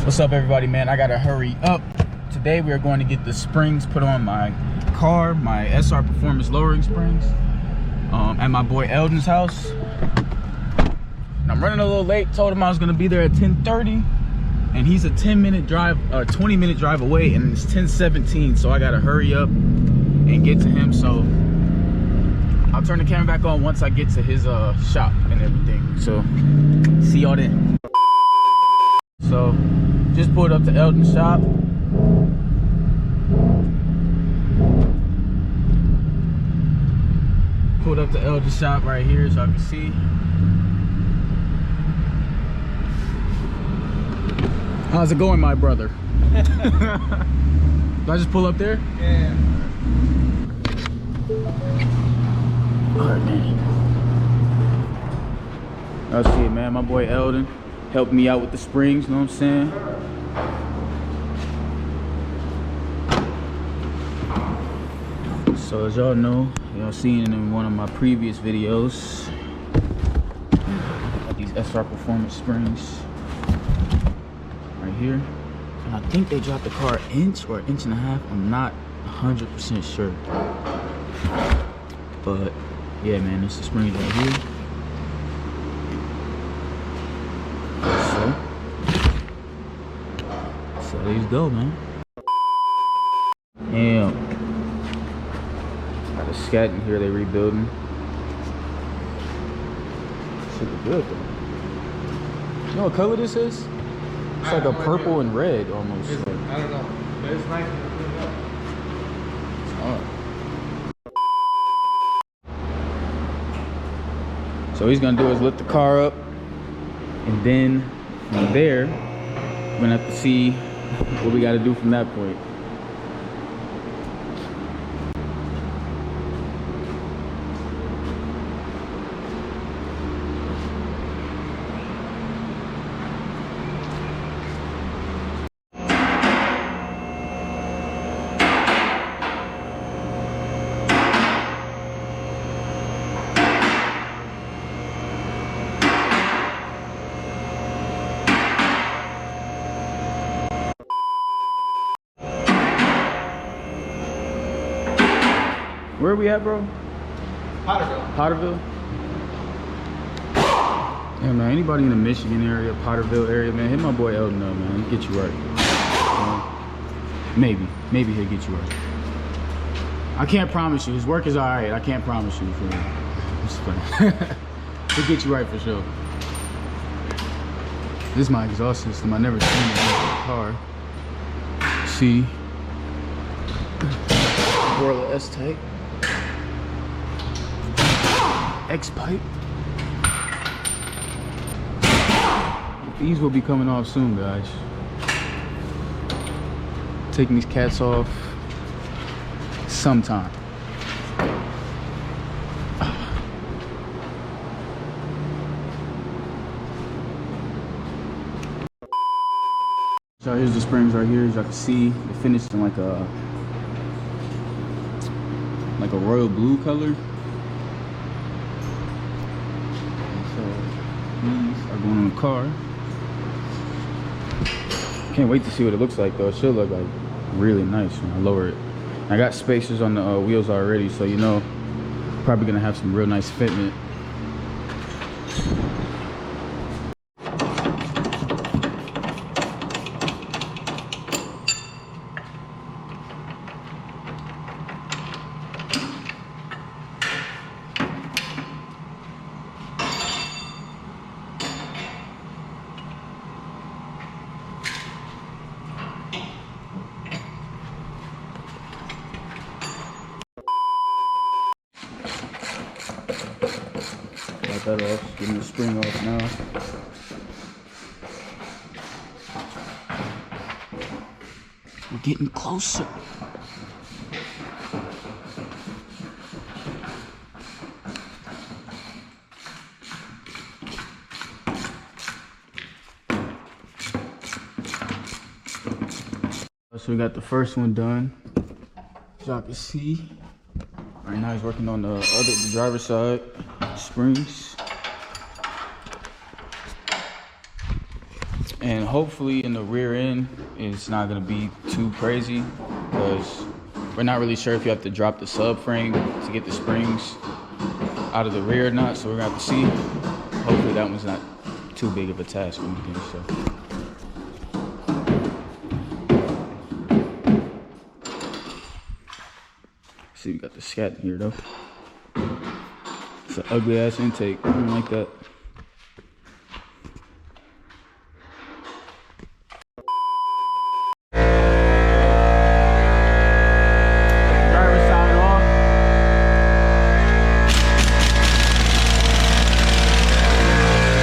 What's up, everybody, man? I gotta hurry up. Today we are going to get the springs put on my car, my SR Performance lowering springs, at my boy Eldon's house. And I'm running a little late. Told him I was gonna be there at 10:30, and he's a 20-minute drive away, and it's 10:17. So I gotta hurry up and get to him. So I'll turn the camera back on once I get to his shop and everything. So see y'all then. So just pulled up to Eldon's shop. Pulled up to Eldon's shop right here so I can see. How's it going, my brother? Did I just pull up there? Yeah. Alright, man. Let's see, man. My boy Eldon helped me out with the springs, you know what I'm saying? So as y'all know, y'all seen in one of my previous videos, got these SR Performance springs right here. And I think they dropped the car an inch or an inch and a half. I'm not 100% sure. But yeah, man, this is the springs right here. So there you go, man. Damn. Got a scat in here they rebuilding. It's looking good though. You know what color this is? It's like a purple and red almost. I don't know. But it's nice. So what he's gonna do is lift the car up, and then from there, we're gonna have to see what we gotta do from that point. Where are we at, bro? Potterville. Potterville? Yeah, man, anybody in the Michigan area, Potterville area, man, hit my boy Eldon up, man. He'll get you right. Maybe he'll get you right. I can't promise you. His work is all right. I can't promise you. For it's funny. He'll get you right for sure. This is my exhaust system. I never seen it in a car. See, Borla S-type. X-pipe. These will be coming off soon, guys. Taking these cats off sometime. So here's the springs right here. As y'all can see, they finished in like a royal blue color. These are going on the car. Can't wait to see what it looks like though. It should look like really nice when I lower it. I got spacers on the wheels already, so you know, probably gonna have some real nice fitment. That off, getting the spring off now. We're getting closer. So we got the first one done. As y'all can see. Right now he's working on the driver's side springs. And hopefully in the rear end, it's not gonna be too crazy because we're not really sure if you have to drop the subframe to get the springs out of the rear or not. So we're gonna have to see. Hopefully that one's not too big of a task or anything, so. See, we got the scat in here though. It's an ugly ass intake. I don't like that. Driver's side off.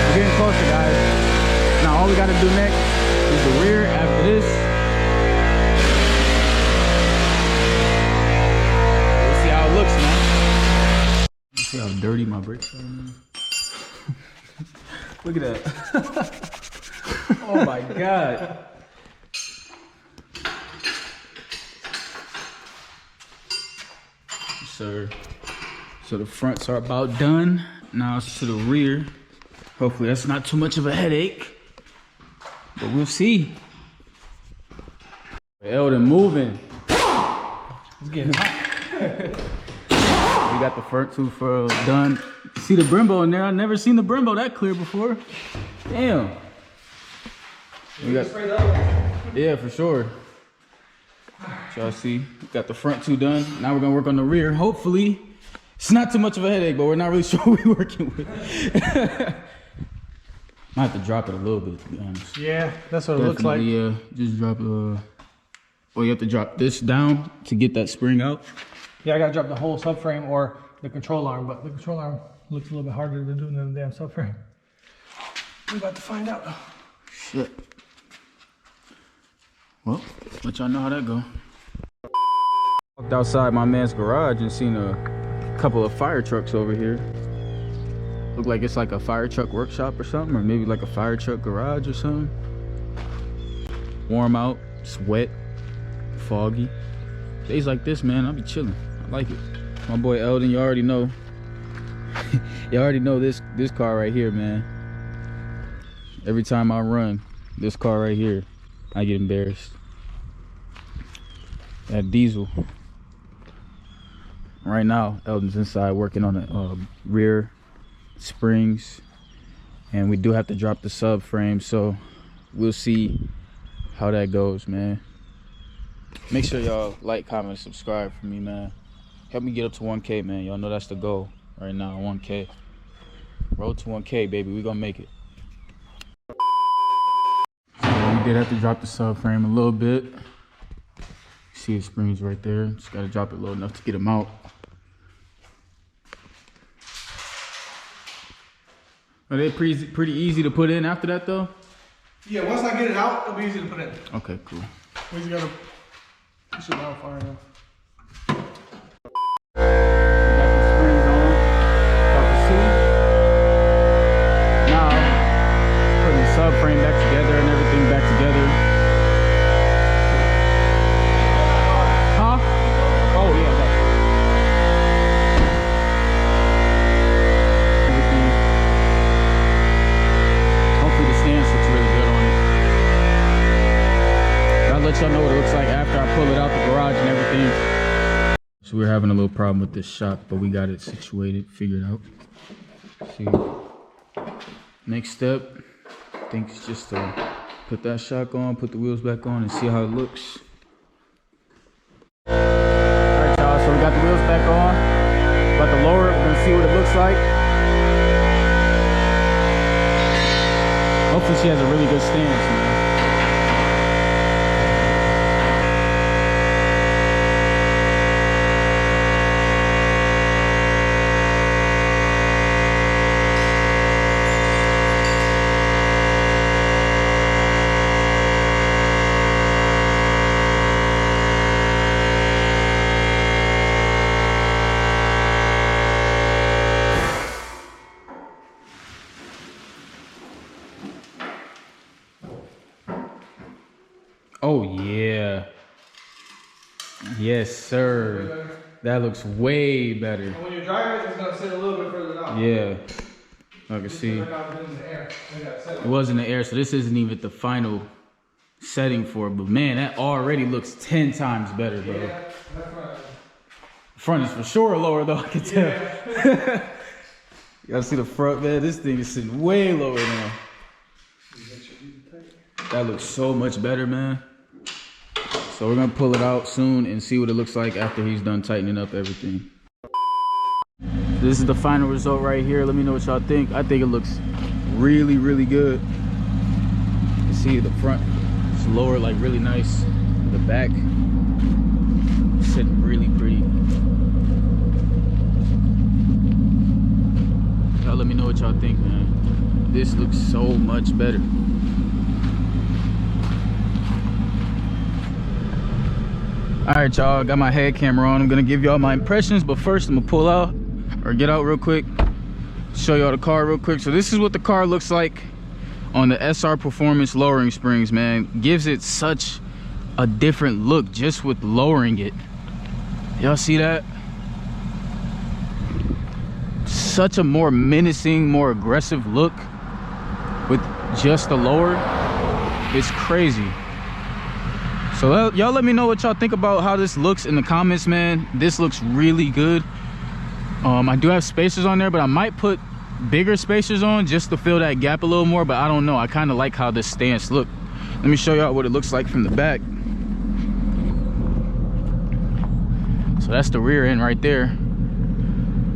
We're getting closer, guys. Now all we gotta do next is the rear after this. Looks, man. See how dirty my brakes are, man. Look at that. Oh my god. Sir. So the fronts are about done. Now it's to the rear. Hopefully that's not too much of a headache. But we'll see. Eldon moving. It's getting hot. We got the front two for done. See the Brembo in there? I've never seen the Brembo that clear before. Damn. We got, yeah, for sure. Y'all see, we got the front two done. Now we're gonna work on the rear. Hopefully, it's not too much of a headache, but we're not really sure what we're working with. Might have to drop it a little bit, to be honest. Yeah, that's what it looks like. Yeah, just drop well, you have to drop this down to get that spring out. Yeah, I gotta drop the whole subframe or the control arm, but the control arm looks a little bit harder to do than the damn subframe. We're about to find out. Shit. Well, let y'all know how that go. Walked outside my man's garage and seen a couple of fire trucks over here. Look like it's like a fire truck workshop or something, or maybe like a fire truck garage or something. Warm out, it's wet, foggy. Days like this, man, I'll be chilling. I like it. My boy Eldon, you already know. You already know this car right here, man. Every time I run this car right here, I get embarrassed. That diesel. Right now, Eldon's inside working on the rear springs, and we do have to drop the subframe, so we'll see how that goes, man. Make sure y'all like, comment, subscribe for me, man. Help me get up to 1K, man. Y'all know that's the goal right now, 1K. Road to 1K, baby. We gonna make it. So we did have to drop the subframe a little bit. See the springs right there. Just gotta drop it low enough to get them out. Are they pretty easy to put in after that, though? Yeah, once I get it out, it'll be easy to put in. Okay, cool. We just gotta push it down far enough. Subframe back together and everything back together. Huh? Oh yeah, that. Everything. Hopefully the stance looks really good on it. I'll let y'all know what it looks like after I pull it out the garage and everything. So we're having a little problem with this shock, but we got it situated, figured out. See. Next step. I think it's just to put that shock on, put the wheels back on, and see how it looks. Alright, y'all, so we got the wheels back on. About to lower it, we're gonna see what it looks like. Hopefully she has a really good stance, man. Oh yeah. Yes, sir. That looks way better. And when you drive it, it's gonna sit a little bit further down. Yeah. I can see. It was in the air, so this isn't even the final setting for it. But man, that already looks 10 times better, bro. Yeah, that's right. Front is for sure lower though, I can tell. Yeah. You gotta see the front, man. This thing is sitting way lower now. That looks so much better, man. So we're gonna pull it out soon and see what it looks like after he's done tightening up everything. This is the final result right here. Let me know what y'all think. I think it looks really, really good. You can see the front is lower, like really nice. The back is sitting really pretty. Y'all let me know what y'all think, man. This looks so much better. All right, y'all, got my head camera on. I'm gonna give y'all my impressions, but first I'm gonna pull out or get out real quick, show y'all the car real quick. So this is what the car looks like on the SR Performance lowering springs, man. Gives it such a different look just with lowering it. Y'all see that? Such a more menacing, more aggressive look with just the lower. It's crazy. So y'all let me know what y'all think about how this looks in the comments, man. This looks really good. I do have spacers on there, but I might put bigger spacers on just to fill that gap a little more, but I don't know. I kind of like how this stance look. Let me show y'all what it looks like from the back. So that's the rear end right there.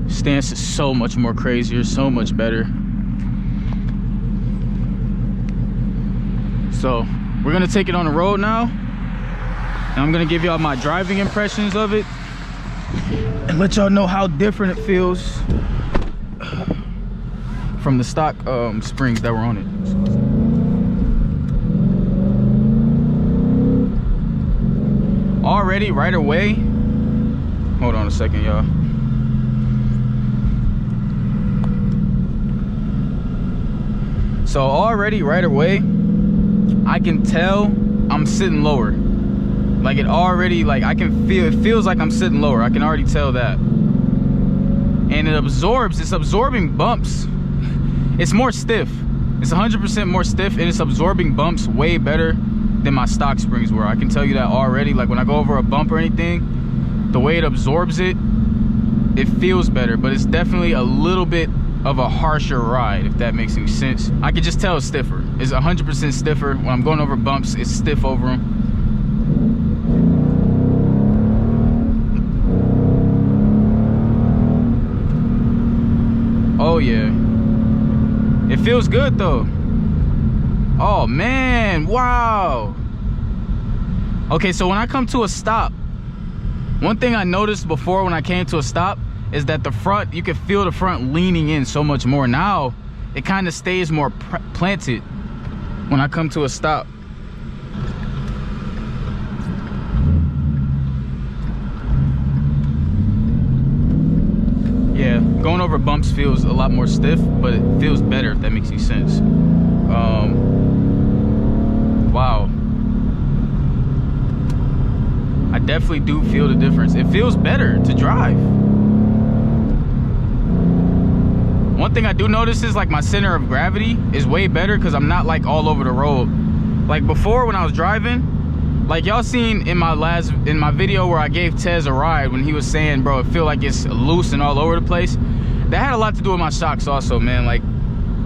Stance is so much more crazier, so much better. So we're gonna take it on the road now, and I'm gonna give y'all my driving impressions of it and let y'all know how different it feels from the stock springs that were on it. Already right away, hold on a second, y'all. So already right away, I can tell I'm sitting lower. Like it already, like I can feel, it feels like I'm sitting lower. I can already tell that. And it absorbs, it's absorbing bumps. It's more stiff. It's 100% more stiff, and it's absorbing bumps way better than my stock springs were. I can tell you that already. Like when I go over a bump or anything, the way it absorbs it, it feels better, but it's definitely a little bit of a harsher ride, if that makes any sense. I can just tell it's stiffer. It's 100% stiffer. When I'm going over bumps, it's stiff over them. Oh yeah, it feels good though. Oh man, wow. Okay, so when I come to a stop, one thing I noticed before when I came to a stop is that the front, you can feel the front leaning in so much more. Now it kind of stays more planted when I come to a stop. Yeah, going over bumps feels a lot more stiff, but it feels better, if that makes any sense. Wow. I definitely do feel the difference. It feels better to drive. One thing I do notice is like my center of gravity is way better because I'm not like all over the road. Like before when I was driving, like y'all seen in my video where I gave Tez a ride when he was saying, bro, it feel like it's loose and all over the place. That had a lot to do with my shocks also, man. Like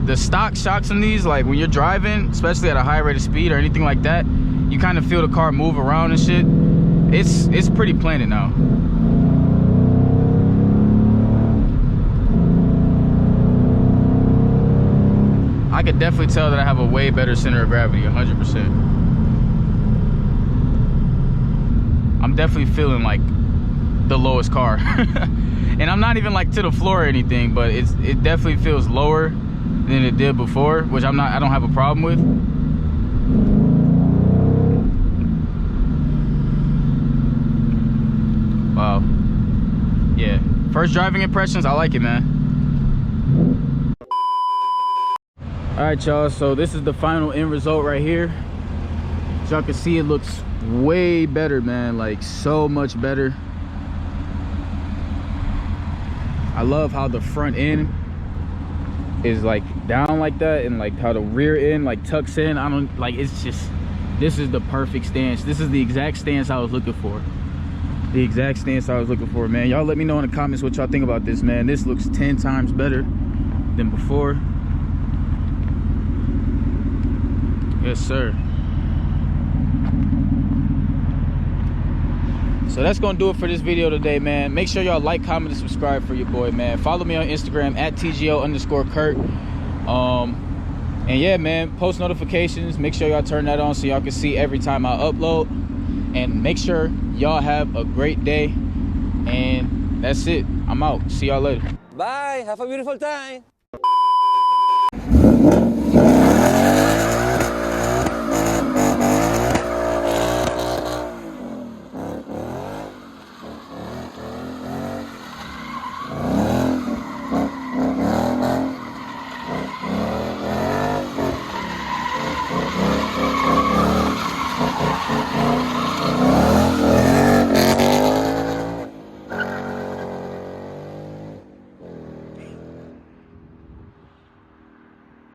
the stock shocks in these, like when you're driving, especially at a high rate of speed or anything like that, you kind of feel the car move around and shit. It's pretty planted now. I could definitely tell that I have a way better center of gravity, 100%. I'm definitely feeling like the lowest car. And I'm not even like to the floor or anything, but it definitely feels lower than it did before, which I don't have a problem with. Wow. Yeah. First driving impressions, I like it, man. All right, y'all, so this is the final end result right here. As y'all can see, it looks way better, man, like so much better. I love how the front end is like down like that, and like how the rear end like tucks in. I don't like, it's just, this is the perfect stance. This is the exact stance I was looking for. The exact stance I was looking for, man. Y'all let me know in the comments what y'all think about this, man. This looks 10 times better than before. Yes, sir. So that's gonna do it for this video today, man. Make sure y'all like, comment, and subscribe for your boy, man. Follow me on Instagram at TGO_Kurt. And yeah, man, post notifications. Make sure y'all turn that on so y'all can see every time I upload. And make sure y'all have a great day. And that's it. I'm out. See y'all later. Bye. Have a beautiful time.